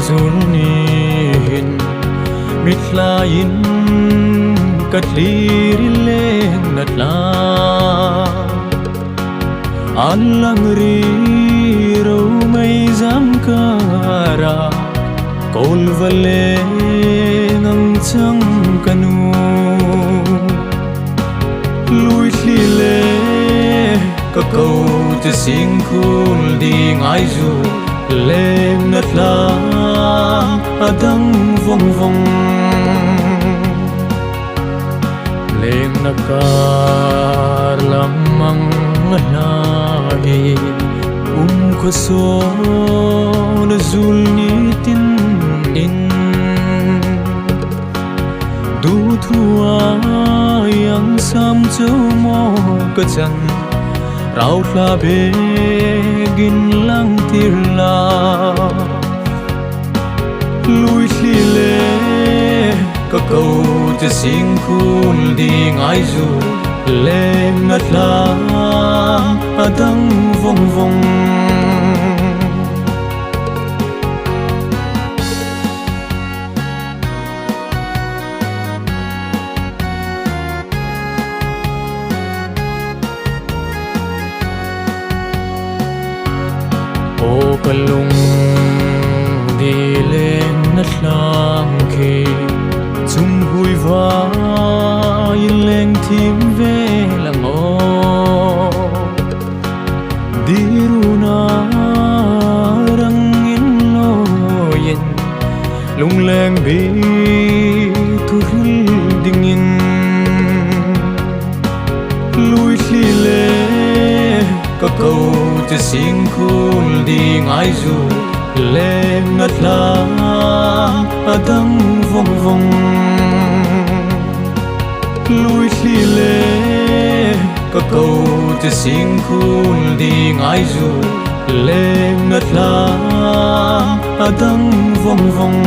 zulnihin mitlayin katlirileng natla alang riro may zamkara kolvaleng ang tsang kanu luit lile kakau te singkul ding aizu leng natla adang vong vong leng nakar lamang lahi kaso na zulnitin in du thua yang sam châu mo ka chan rau la be gin lang tir la lui li le ka câu te sing khul ding ai zu le ngat la adang vong vong o kalung di lên nát lang khi chung hui va yên lên thím về làng o đi runa răng yên lo yên lung lên bi thu ding in lui li le ka câu te sing khul ding ai zu le ngat la adang vong vong lui li le ka câu te sing khul ding ai zu le ngat la adang vong vong